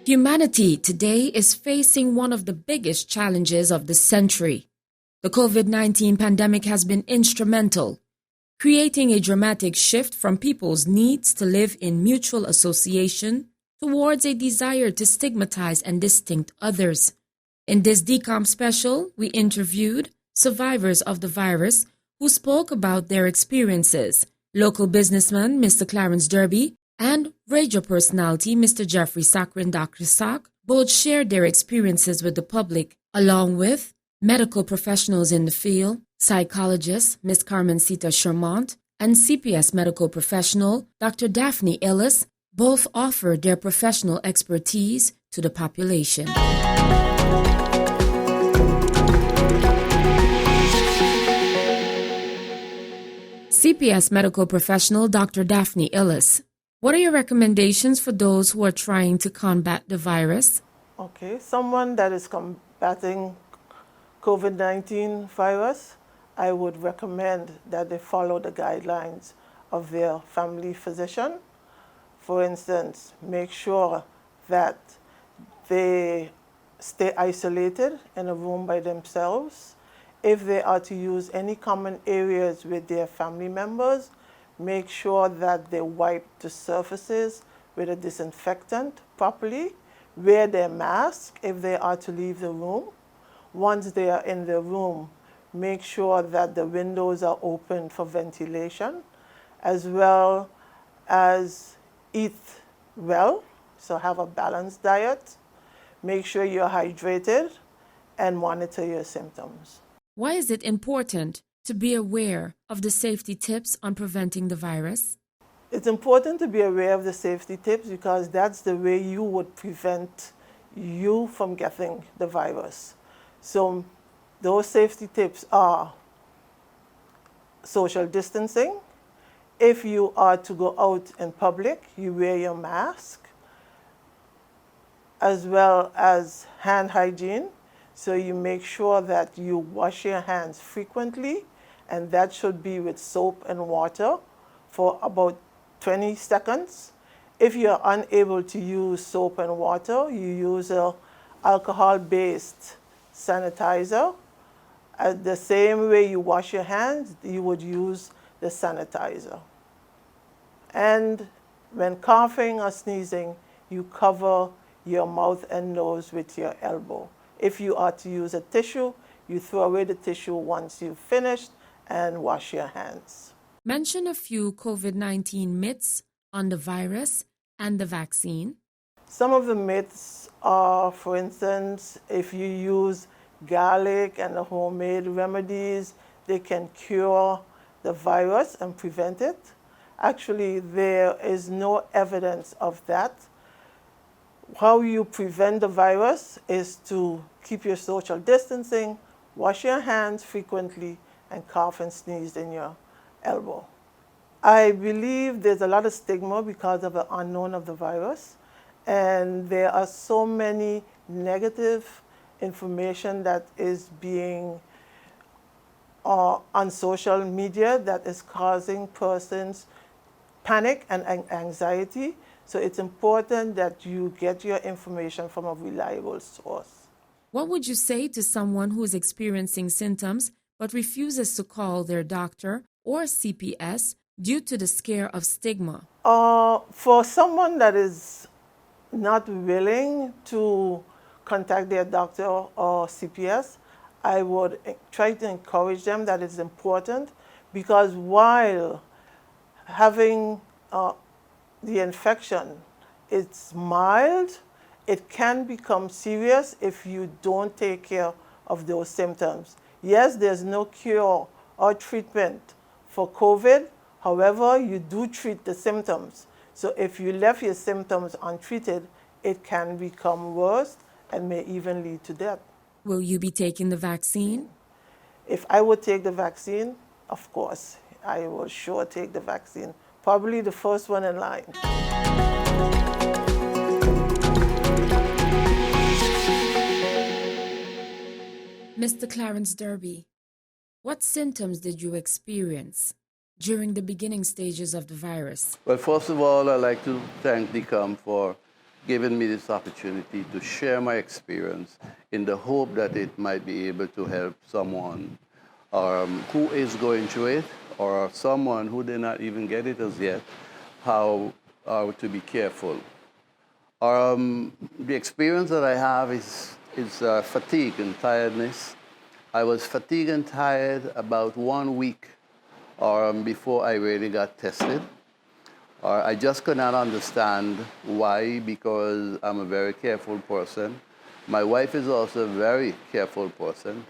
Humanity today is facing one of the biggest challenges of the century. The COVID-19 pandemic has been instrumental, creating a dramatic shift from people's needs to live in mutual association towards a desire to stigmatize and distinct others. In this DCOM special, we interviewed survivors of the virus who spoke about their experiences. Local businessman Mr. Clarence Derby and radio personality Mr. Jeffrey Sakrin Dr. Sak both shared their experiences with the public, along with medical professionals in the field, psychologist Ms. Carmencita Shermont, and CPS medical professional Dr. Daphne Ellis both offered their professional expertise to the population. CPS medical professional Dr. Daphne Ellis, what are your recommendations for those who are trying to combat the virus? Okay, someone that is combating COVID-19 virus, I would recommend that they follow the guidelines of their family physician. For instance, make sure that they stay isolated in a room by themselves. If they are to use any common areas with their family members, make sure that they wipe the surfaces with a disinfectant properly. Wear their mask if they are to leave the room. Once they are in the room, make sure that the windows are open for ventilation, as well as eat well, so have a balanced diet. Make sure you're hydrated and monitor your symptoms. Why is it important to be aware of the safety tips on preventing the virus? It's important to be aware of the safety tips because that's the way you would prevent you from getting the virus. So those safety tips are social distancing. If you are to go out in public, you wear your mask, as well as hand hygiene. So you make sure that you wash your hands frequently, and that should be with soap and water for about 20 seconds. If you're unable to use soap and water, you use an alcohol-based sanitizer. The same way you wash your hands, you would use the sanitizer. And when coughing or sneezing, you cover your mouth and nose with your elbow. If you are to use a tissue, you throw away the tissue once you've finished and wash your hands. Mention a few COVID-19 myths on the virus and the vaccine. Some of the myths are, for instance, if you use garlic and the homemade remedies, they can cure the virus and prevent it. Actually, there is no evidence of that. How you prevent the virus is to keep your social distancing, wash your hands frequently, and cough and sneeze in your elbow. I believe there's a lot of stigma because of the unknown of the virus, and there are so many negative information that is being on social media that is causing persons panic and anxiety. So it's important that you get your information from a reliable source. What would you say to someone who is experiencing symptoms but refuses to call their doctor or CPS due to the scare of stigma? For someone that is not willing to contact their doctor or CPS, I would try to encourage them that it's important, because while having the infection, it's mild, it can become serious if you don't take care of those symptoms. Yes, there's no cure or treatment for COVID. However, you do treat the symptoms. So if you left your symptoms untreated, it can become worse and may even lead to death. Will you be taking the vaccine? If I would take the vaccine, of course, I will sure take the vaccine. Probably the first one in line. Mr. Clarence Derby, what symptoms did you experience during the beginning stages of the virus? Well, first of all, I'd like to thank DCOM for given me this opportunity to share my experience in the hope that it might be able to help someone who is going through it, or someone who did not even get it as yet, how to be careful. The experience that I have is fatigue and tiredness. I was fatigued and tired about 1 week before I really got tested. I just could not understand why, because I'm a very careful person. My wife is also a very careful person,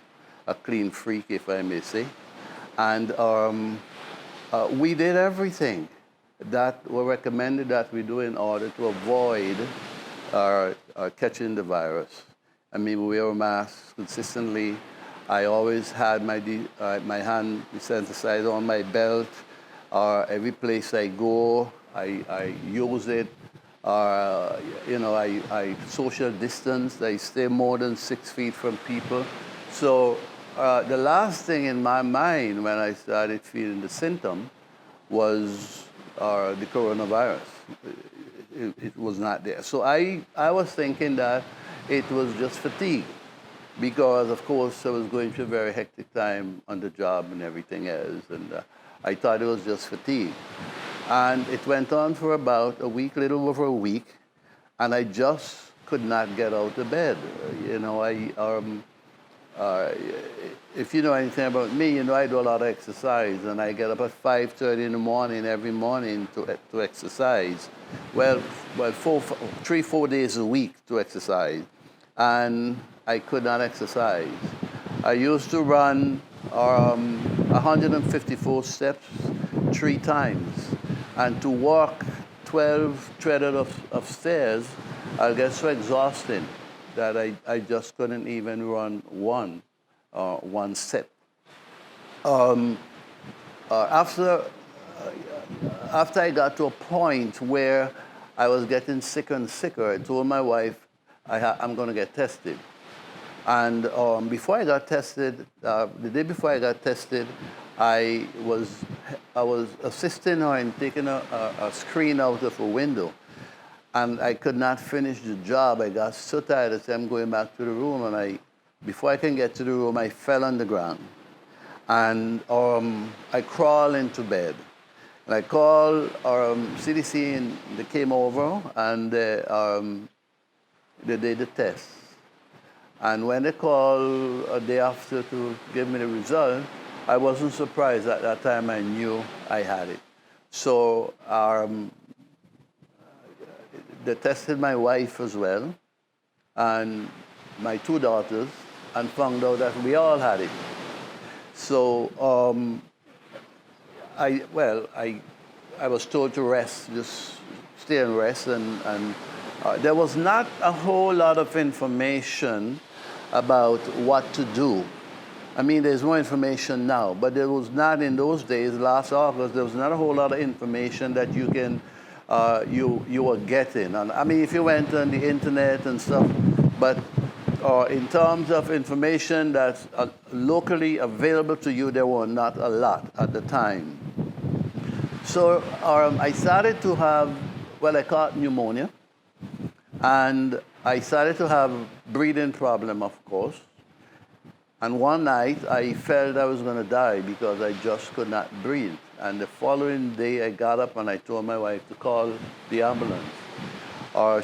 a clean freak, if I may say. And we did everything that were recommended that we do in order to avoid catching the virus. I mean, we wear masks consistently. I always had my hand desensitized on my belt. Every place I go, I use it. I social distance. I stay more than 6 feet from people. So the last thing in my mind when I started feeling the symptom was the coronavirus. It was not there. So I was thinking that it was just fatigue, because of course I was going through a very hectic time on the job and everything else, and I thought it was just fatigue. And it went on for about a week, little over a week, and I just could not get out of bed. If you know anything about me, you know I do a lot of exercise, and I get up at 5:30 in the morning every morning to exercise. Well, 3-4 days a week to exercise, and I could not exercise. I used to run 154 steps 3 times, and to walk 12 treaded of stairs, I get so exhausted that I just couldn't even run one step. After I got to a point where I was getting sicker and sicker, I told my wife, I'm going to get tested. And before I got tested, the day before I got tested, I was assisting her in taking a screen out of a window. And I could not finish the job. I got so tired, I said, I'm going back to the room. And before I can get to the room, I fell on the ground. And I crawled into bed. And I called CDC, and they came over, and they did the test. And when they called a day after to give me the result, I wasn't surprised. At that time, I knew I had it. So they tested my wife as well, and my 2 daughters, and found out that we all had it. So I was told to rest, just stay and rest, and there was not a whole lot of information about what to do. I mean, there's more information now, but there was not in those days, last August, there was not a whole lot of information that you can, you were getting. And I mean, if you went on the internet and stuff, but in terms of information that's locally available to you, there were not a lot at the time. So I started to have, I caught pneumonia, and I started to have breathing problem, of course. And one night, I felt I was going to die because I just could not breathe. And the following day, I got up and I told my wife to call the ambulance.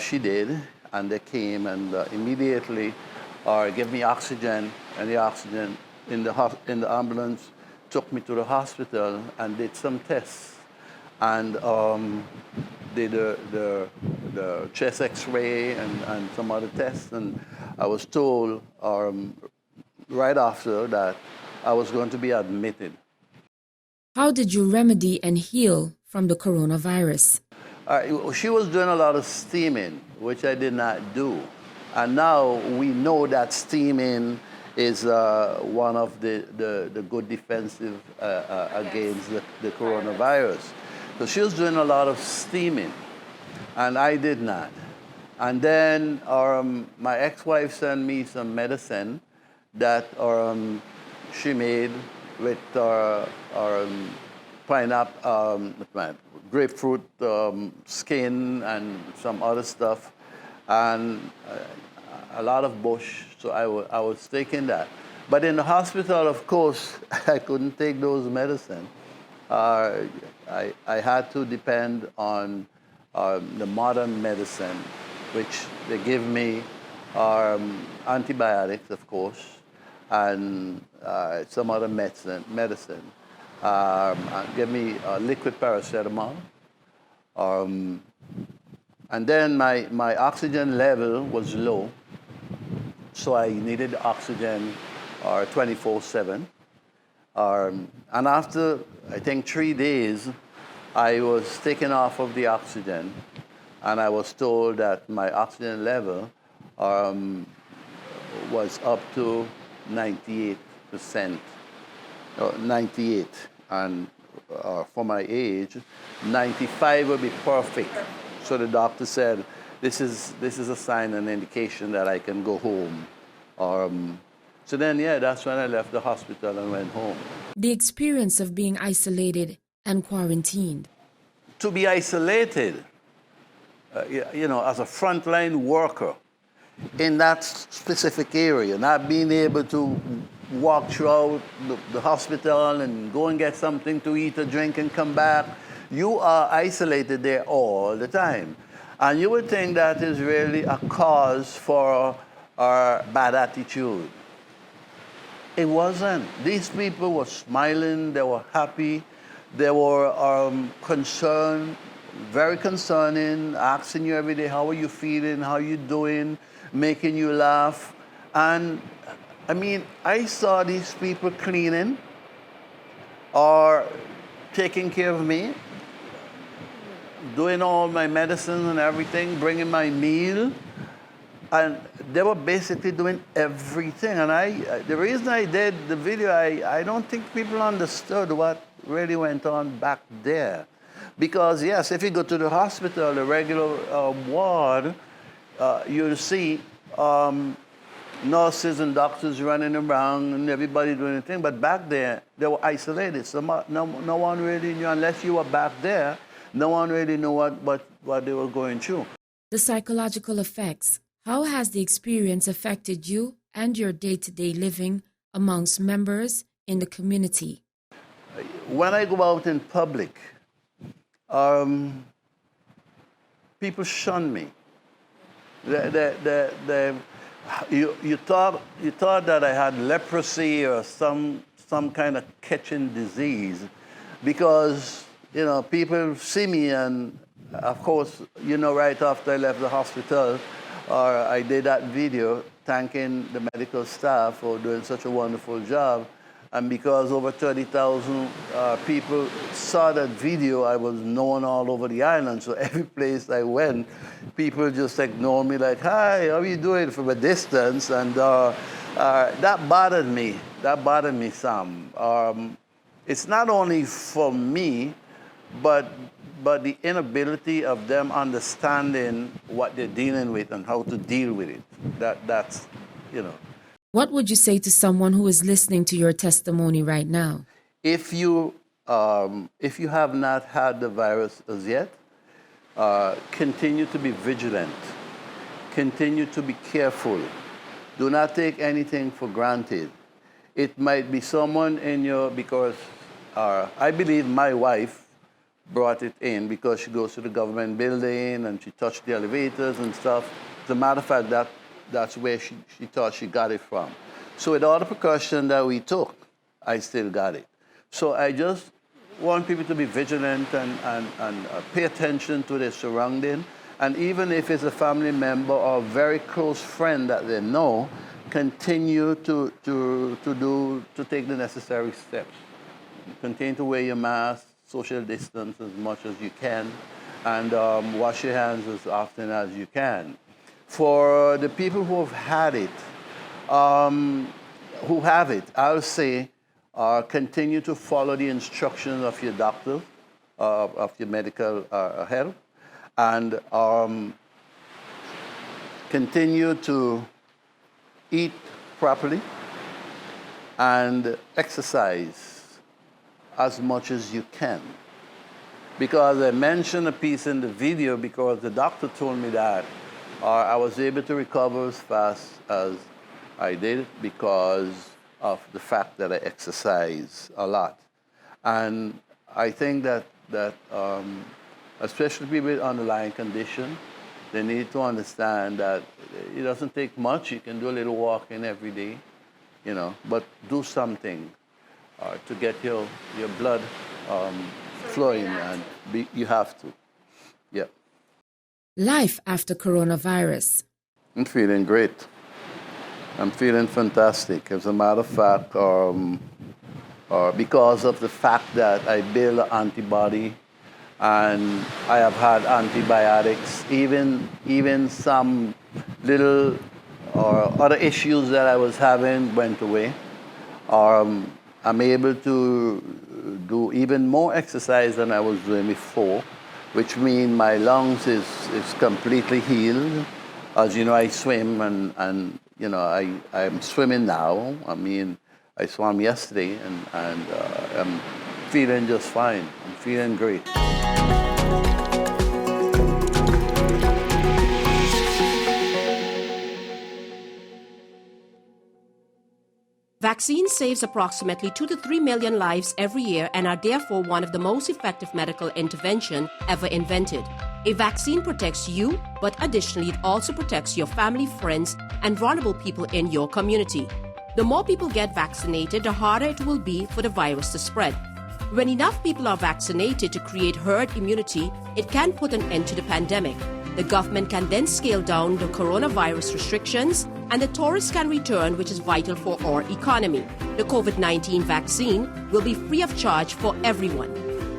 She did, and they came and immediately gave me oxygen, and the oxygen in the ambulance took me to the hospital and did some tests. And did the chest X-ray and some other tests. And I was told right after that I was going to be admitted. How did you remedy and heal from the coronavirus? She was doing a lot of steaming, which I did not do. And now we know that steaming is one of the good defensive against the coronavirus. So she was doing a lot of steaming, and I did not. And then my ex-wife sent me some medicine that she made with pineapple, grapefruit skin and some other stuff. and a lot of bush, so I was taking that. But in the hospital, of course, I couldn't take those medicine. I had to depend on the modern medicine, which they give me antibiotics, of course, and some other medicine. Give me liquid paracetamol. And then my oxygen level was low, so I needed oxygen 24/7. And after, I think, 3 days, I was taken off of the oxygen, and I was told that my oxygen level was up to 98%, 98. And for my age, 95 would be perfect. So the doctor said, this is a sign and indication that I can go home. So then, yeah, that's when I left the hospital and went home. The experience of being isolated and quarantined. To be isolated, as a frontline worker in that specific area, not being able to walk throughout the hospital and go and get something to eat or drink and come back, you are isolated there all the time. And you would think that is really a cause for our bad attitude. It wasn't. These people were smiling, they were happy, they were concerned, very concerning, asking you every day, how are you feeling, how are you doing, making you laugh. And I mean, I saw these people cleaning or taking care of me, doing all my medicine and everything, bringing my meal. And they were basically doing everything. And the reason I did the video, I don't think people understood what really went on back there. Because, yes, if you go to the hospital, the regular ward, you'll see nurses and doctors running around and everybody doing anything. But back there, they were isolated. So no one really knew, unless you were back there, no one really knew what they were going through. The psychological effects. How has the experience affected you and your day-to-day living amongst members in the community? When I go out in public, people shun me. You thought that I had leprosy or some kind of catching disease, because people see me, and of course, right after I left the hospital, I did that video thanking the medical staff for doing such a wonderful job. And because over 30,000 people saw that video, I was known all over the island. So every place I went, people just ignored me like, hi, how are you doing, from a distance? And that bothered me. That bothered me some. It's not only for me, but the inability of them understanding what they're dealing with and how to deal with it. That's. What would you say to someone who is listening to your testimony right now? If you have not had the virus as yet, continue to be vigilant. Continue to be careful. Do not take anything for granted. It might be someone because I believe my wife brought it in because she goes to the government building and she touched the elevators and stuff. As a matter of fact, that's where she thought she got it from. So with all the precaution that we took, I still got it. So I just want people to be vigilant and pay attention to their surrounding. And even if it's a family member or a very close friend that they know, continue to take the necessary steps. Continue to wear your mask, social distance as much as you can, and wash your hands as often as you can. For the people who have had it, I'll say continue to follow the instructions of your doctor, of your medical health, and continue to eat properly and exercise as much as you can. Because I mentioned a piece in the video because the doctor told me that I was able to recover as fast as I did because of the fact that I exercise a lot. And I think that especially people with underlying condition, they need to understand that it doesn't take much. You can do a little walking every day, but do something to get your blood flowing, and you have to. Yeah. Life after coronavirus. I'm feeling great. I'm feeling fantastic. As a matter of fact, because of the fact that I build an antibody and I have had antibiotics, even some little or other issues that I was having went away. I'm able to do even more exercise than I was doing before, which means my lungs is completely healed. As you know, I swim and I'm swimming now. I mean, I swam yesterday and I'm feeling just fine. I'm feeling great. Vaccines saves approximately 2 to 3 million lives every year and are therefore one of the most effective medical intervention ever invented. A vaccine protects you, but additionally it also protects your family, friends, and vulnerable people in your community. The more people get vaccinated, the harder it will be for the virus to spread. When enough people are vaccinated to create herd immunity, it can put an end to the pandemic. The government can then scale down the coronavirus restrictions and the tourists can return, which is vital for our economy. The COVID-19 vaccine will be free of charge for everyone.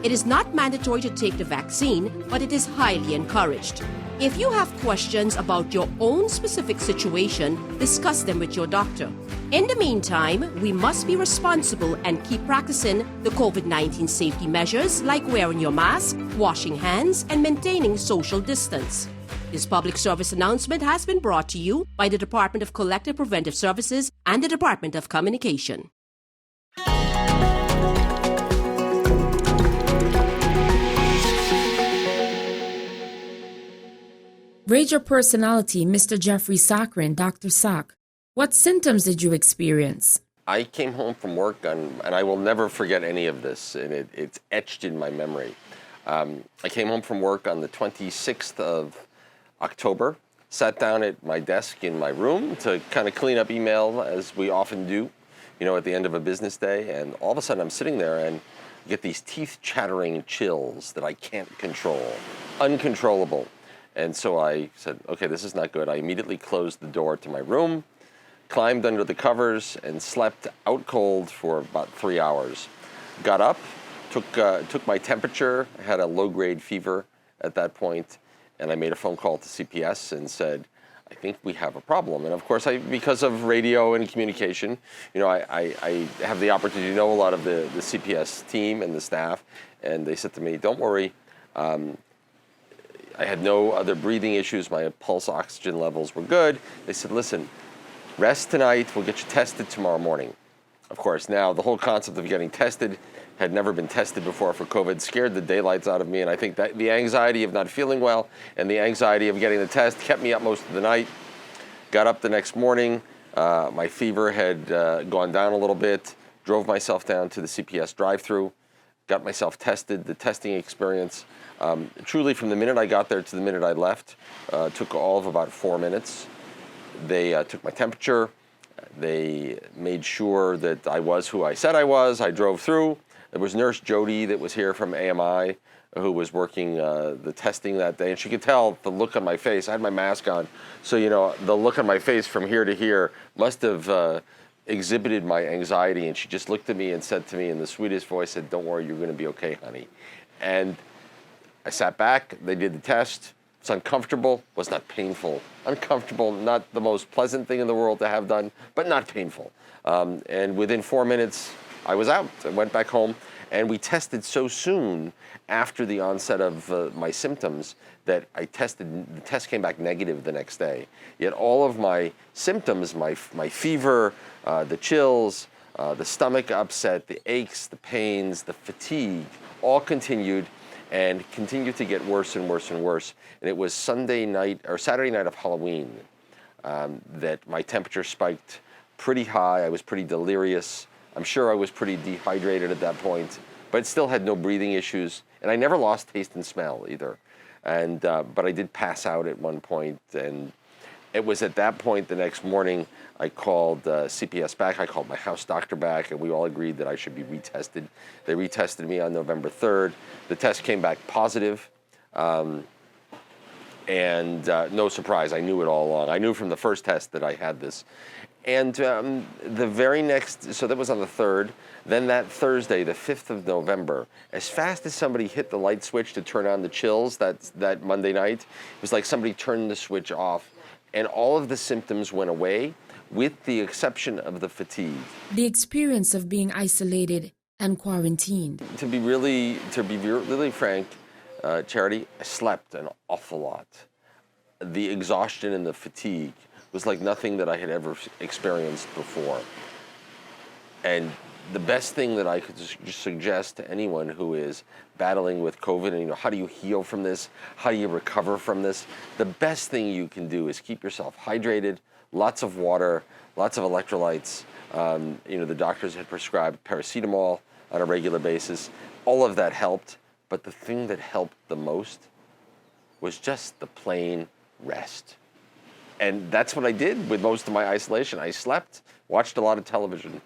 It is not mandatory to take the vaccine, but it is highly encouraged. If you have questions about your own specific situation, discuss them with your doctor. In the meantime, we must be responsible and keep practicing the COVID-19 safety measures like wearing your mask, washing hands, and maintaining social distance. This public service announcement has been brought to you by the Department of Collective Preventive Services and the Department of Communication. Rate your personality, Mr. Jeffrey Saccharin, Dr. Sack. What symptoms did you experience? I came home from work, and I will never forget any of this, and it's etched in my memory. I came home from work on the 26th of October, sat down at my desk in my room to kind of clean up email, as we often do, at the end of a business day, and all of a sudden I'm sitting there and get these teeth-chattering chills that I can't control, uncontrollable. And so I said, okay, this is not good. I immediately closed the door to my room, climbed under the covers, and slept out cold for about 3 hours. Got up, took my temperature, had a low-grade fever at that point, and I made a phone call to CPS and said, I think we have a problem. And of course, because of radio and communication, I have the opportunity to know a lot of the CPS team and the staff, and they said to me, don't worry. I had no other breathing issues. My pulse oxygen levels were good. They said, listen, rest tonight. We'll get you tested tomorrow morning. Of course, now the whole concept of getting tested, had never been tested before for COVID, scared the daylights out of me. And I think that the anxiety of not feeling well and the anxiety of getting the test kept me up most of the night. Got up the next morning. My fever had gone down a little bit. Drove myself down to the CPS drive-thru. Got myself tested. The testing experience, truly from the minute I got there to the minute I left, took all of about 4 minutes. They took my temperature. They made sure that I was who I said I was. I drove through. There was Nurse Jody that was here from AMI who was working the testing that day, and she could tell the look on my face. I had my mask on, so the look on my face from here to here must have exhibited my anxiety, and she just looked at me and said to me in the sweetest voice, said, don't worry, you're going to be okay, honey. And I sat back. They did the test. It's uncomfortable, was not painful. Uncomfortable, not the most pleasant thing in the world to have done, but not painful. And within 4 minutes, I was out. I went back home, and we tested so soon after the onset of my symptoms that the test came back negative the next day. Yet all of my symptoms, my fever, the chills, the stomach upset, the aches, the pains, the fatigue, all continued. and continued to get worse and worse and worse. And it was Sunday night or Saturday night of Halloween that my temperature spiked pretty high. I was pretty delirious. I'm sure I was pretty dehydrated at that point, but still had no breathing issues. And I never lost taste and smell either. And but I did pass out at one point, and it was at that point the next morning I called CPS back. I called my house doctor back, and we all agreed that I should be retested. They retested me on November 3rd. The test came back positive, and no surprise, I knew it all along. I knew from the first test that I had this. And the very next, so that was on the 3rd, then that Thursday, the 5th of November, as fast as somebody hit the light switch to turn on the chills that Monday night, it was like somebody turned the switch off, and all of the symptoms went away, with the exception of the fatigue. The experience of being isolated and quarantined. To be really frank, Charity, I slept an awful lot. The exhaustion and the fatigue was like nothing that I had ever experienced before. And the best thing that I could suggest to anyone who is battling with COVID, and how do you heal from this? How do you recover from this? The best thing you can do is keep yourself hydrated, lots of water, lots of electrolytes. The doctors had prescribed paracetamol on a regular basis. All of that helped, but the thing that helped the most was just the plain rest. And that's what I did with most of my isolation. I slept, watched a lot of television.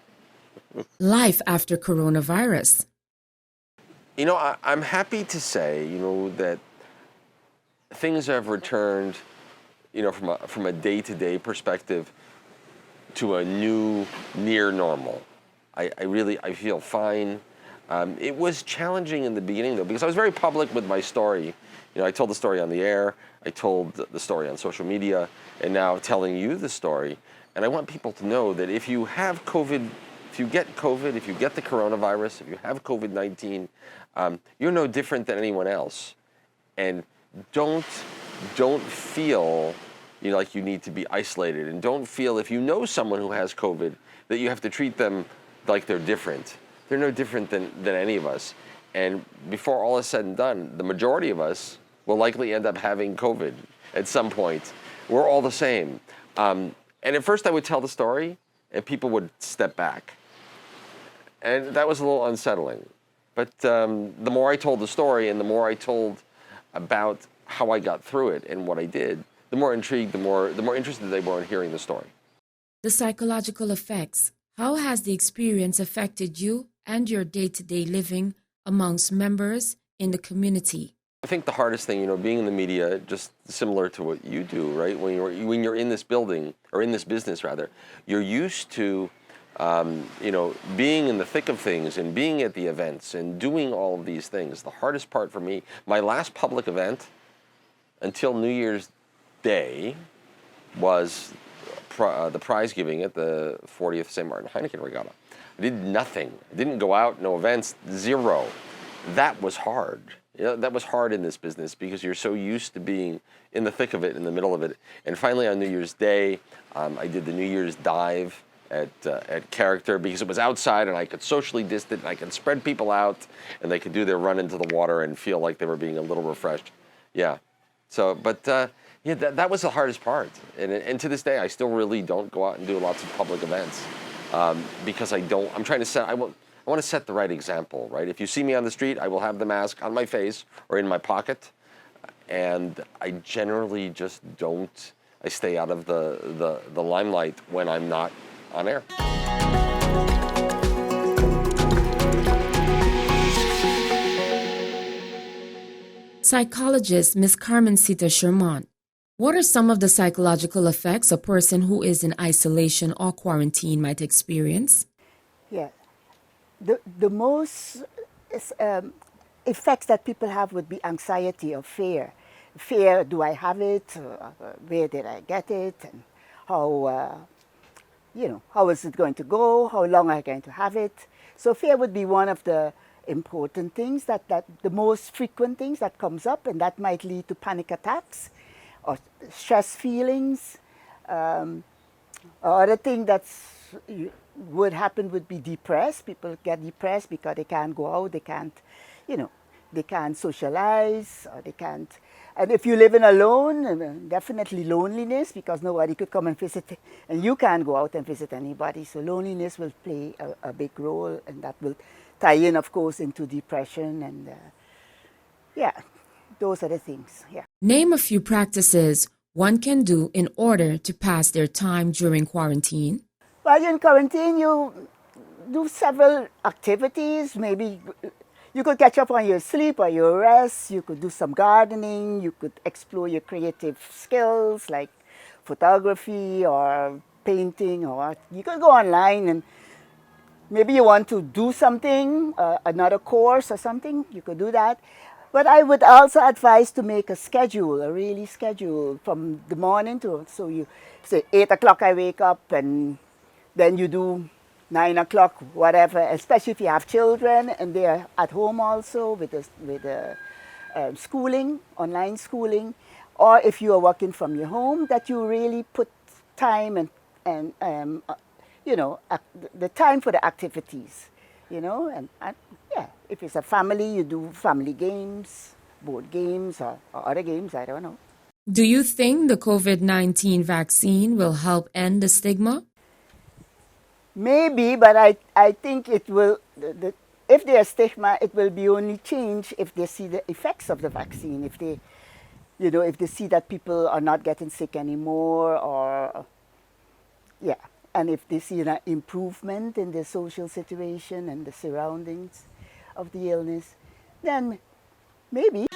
Life after coronavirus. I'm happy to say, that things have returned, from a day-to-day perspective to a new near normal. I feel fine. It was challenging in the beginning, though, because I was very public with my story. I told the story on the air, I told the story on social media, and now telling you the story. And I want people to know that if you have COVID, if you get COVID, if you get the coronavirus, if you have COVID-19, you're no different than anyone else. And don't feel like you need to be isolated, and don't feel if you know someone who has COVID that you have to treat them like they're different. They're no different than any of us. And before all is said and done, the majority of us will likely end up having COVID at some point. We're all the same. And at first I would tell the story and people would step back. And that was a little unsettling. But the more I told the story and the more I told about how I got through it and what I did, the more intrigued, the more interested they were in hearing the story. The psychological effects. How has the experience affected you and your day-to-day living amongst members in the community? I think the hardest thing, being in the media, just similar to what you do, right? When you're in this building, or in this business rather, you're used to, being in the thick of things and being at the events and doing all of these things. The hardest part for me, my last public event until New Year's Day was the prize giving at the 40th St. Martin Heineken Regatta. I did nothing. I didn't go out, no events, zero. That was hard. That was hard in this business because you're so used to being in the thick of it, in the middle of it. And finally on New Year's Day, I did the New Year's dive at Character because it was outside and I could socially distance and I could spread people out and they could do their run into the water and feel like they were being a little refreshed. Yeah. So, but that was the hardest part. And to this day, I still really don't go out and do lots of public events because I'm trying to set, I want to set the right example, right? If you see me on the street, I will have the mask on my face or in my pocket. And I generally just don't, I stay out of the limelight when I'm not on air. Psychologist Ms. Carmencita Sherman, what are some of the psychological effects a person who is in isolation or quarantine might experience? Yeah. The most effects that people have would be anxiety or fear. Fear, do I have it? Where did I get it? And how is it going to go? How long am I going to have it? So fear would be one of the important things, that the most frequent things that comes up, and that might lead to panic attacks or stress feelings. Other thing would happen would be depressed. People get depressed because they can't go out, they can't, they can't socialize, or they can't. And if you live in alone, definitely loneliness, because nobody could come and visit, and you can't go out and visit anybody. So loneliness will play a big role, and that will tie in, of course, into depression. And yeah, those are the things. Yeah. Name a few practices one can do in order to pass their time during quarantine. While you're in quarantine, you do several activities. Maybe you could catch up on your sleep or your rest. You could do some gardening. You could explore your creative skills like photography or painting, or you could go online and maybe you want to do something, another course or something, you could do that. But I would also advise to make a schedule, a really schedule from the morning to, so you say 8 o'clock I wake up, and then you do 9 o'clock, whatever, especially if you have children and they're at home also with schooling, online schooling, or if you are working from your home, that you really put time and the time for the activities, and yeah, if it's a family, you do family games, board games, or other games, I don't know. Do you think the COVID-19 vaccine will help end the stigma? Maybe, but I think it will, if there's stigma, it will be only changed if they see the effects of the vaccine, if they see that people are not getting sick anymore, or, yeah, and if they see an improvement in the social situation and the surroundings of the illness, then maybe.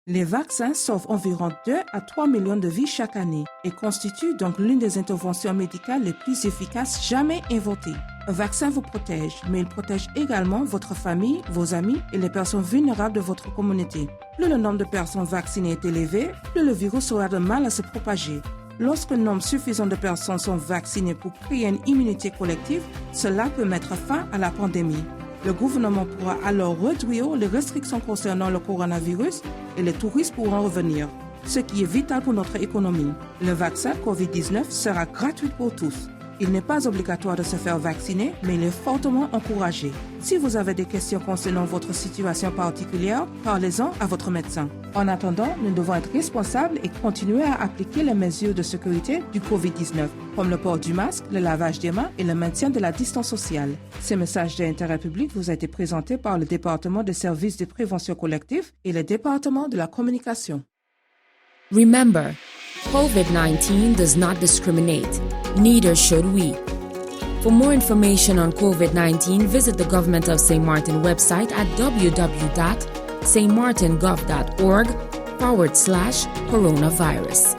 Les vaccins sauvent environ 2 à 3 millions de vies chaque année et constituent donc l'une des interventions médicales les plus efficaces jamais inventées. Un vaccin vous protège, mais il protège également votre famille, vos amis et les personnes vulnérables de votre communauté. Plus le nombre de personnes vaccinées est élevé, plus le virus aura de mal à se propager. Lorsqu'un nombre suffisant de personnes sont vaccinées pour créer une immunité collective, cela peut mettre fin à la pandémie. Le gouvernement pourra alors réduire les restrictions concernant le coronavirus et les touristes pourront revenir, ce qui est vital pour notre économie. Le vaccin COVID-19 sera gratuit pour tous. Il n'est pas obligatoire de se faire vacciner, mais il est fortement encouragé. Si vous avez des questions concernant votre situation particulière, parlez-en à votre médecin. En attendant, nous devons être responsables et continuer à appliquer les mesures de sécurité du COVID-19, comme le port du masque, le lavage des mains et le maintien de la distance sociale. Ces messages d'intérêt public vous ont été présentés par le département des services de prévention collective et le département de la communication. Remember, COVID-19 does not discriminate. Neither should we. For more information on COVID-19, visit the Government of St. Martin website at www.stmartingov.org/coronavirus.